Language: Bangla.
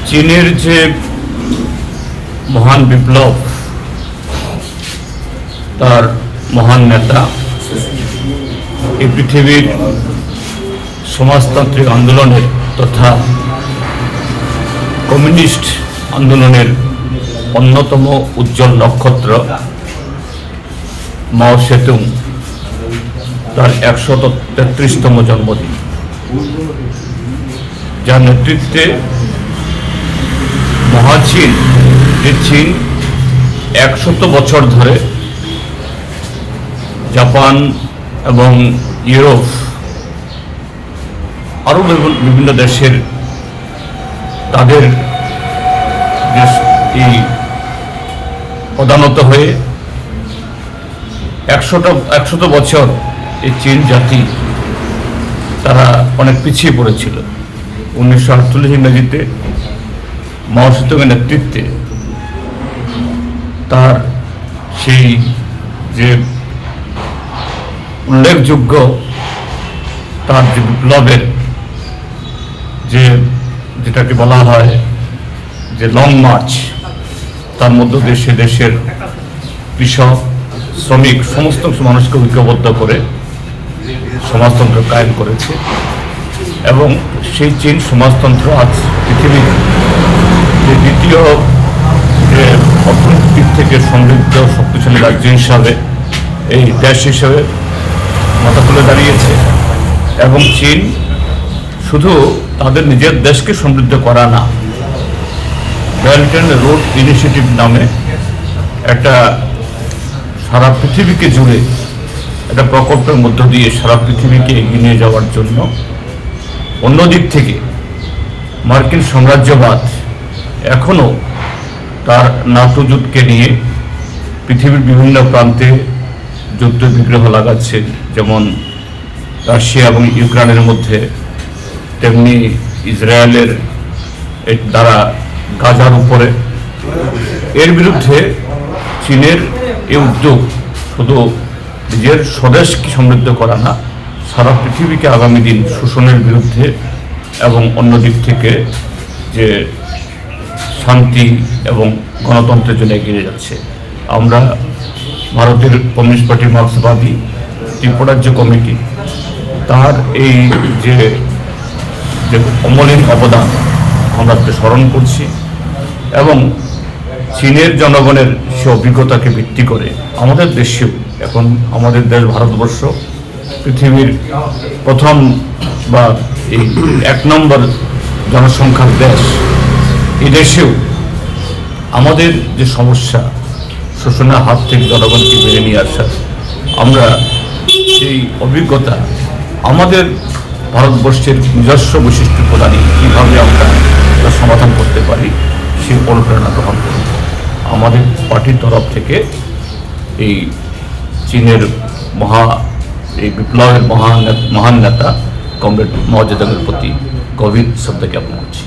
চীনের যে মহান বিপ্লব, তার মহান নেতা এই পৃথিবীর সমাজতান্ত্রিক আন্দোলনের তথা কমিউনিস্ট আন্দোলনের অন্যতম উজ্জ্বল নক্ষত্র মাও সেতুং তার 133তম জন্মদিন, যার নেতৃত্বে মহাচীন, যে চীন 100 বছর ধরে জাপান এবং ইউরোপ আরও বিভিন্ন দেশের তাদের এই প্রধানত হয়ে 100 বছর এই চীন জাতি তারা অনেক পিছিয়ে পড়েছিল। 1948 ইংরেজিতে মাও সেতুংয়ের নেতৃত্বে তার সেই যে উল্লেখযোগ্য তার যে বিপ্লবের যেটাকে বলা হয় যে লং মার্চ, তার মধ্য দেশে দেশের কৃষক, শ্রমিক, সমস্ত মানুষকে ঐক্যবদ্ধ করে সমাজতন্ত্র কায়েম করেছে এবং সেই চীন সমাজতন্ত্র আজ পৃথিবীর যে দ্বিতীয় যে অর্থনৈতিক থেকে সমৃদ্ধ শক্তিশালী রাজ্য হিসাবে, এই দেশ হিসাবে মাথা তুলে দাঁড়িয়েছে। এবং চীন শুধু তাদের নিজের দেশকে সমৃদ্ধ করা না, বেল্ট অ্যান্ড রোড ইনিশিয়েটিভ নামে একটা সারা পৃথিবীকে জুড়ে একটা প্রকল্পের মধ্য দিয়ে সারা পৃথিবীকে এগিয়ে নিয়ে যাওয়ার জন্য, অন্যদিক থেকে মার্কিন সাম্রাজ্যবাদ এখনও তার নাটো জোটকে নিয়ে পৃথিবীর বিভিন্ন প্রান্তে যুদ্ধ বিগ্রহ লাগাচ্ছে, যেমন রাশিয়া এবং ইউক্রেনের মধ্যে, তেমনি ইসরায়েলের দ্বারা গাজার উপরে। এর বিরুদ্ধে চীনের এই উদ্যোগ শুধু নিজের স্বদেশকে সমৃদ্ধ করা না, সারা পৃথিবীকে আগামী দিন শোষণের বিরুদ্ধে এবং অন্যদিক থেকে যে শান্তি এবং গণতন্ত্রের জন্য এগিয়ে যাচ্ছে। আমরা ভারতের কমিউনিস্ট পার্টি মার্ক্সবাদী ত্রিপুরাজ্য কমিটি তার এই যে অমলিন অবদান আমরা স্মরণ করছি এবং চীনের জনগণের সে অভিজ্ঞতাকে ভিত্তি করে আমাদের দেশেও, এখন আমাদের দেশ ভারতবর্ষ পৃথিবীর প্রথম বা এই 1 নম্বর জনসংখ্যার দেশ, এই দেশেও আমাদের যে সমস্যা, শোষণের হাত থেকে জনগণকে বেড়ে নিয়ে আসা, আমরা সেই অভিজ্ঞতা আমাদের ভারতবর্ষের নিজস্ব বৈশিষ্ট্য প্রদানে কীভাবে আমরা সমাধান করতে পারি সেই অনুপ্রেরণা গ্রহণ করি। আমাদের পার্টির তরফ থেকে এই চীনের এই বিপ্লবের মহান নেতা কমরেড মাও জেদুংয়ের প্রতি গভীর শ্রদ্ধা জ্ঞাপন করছি।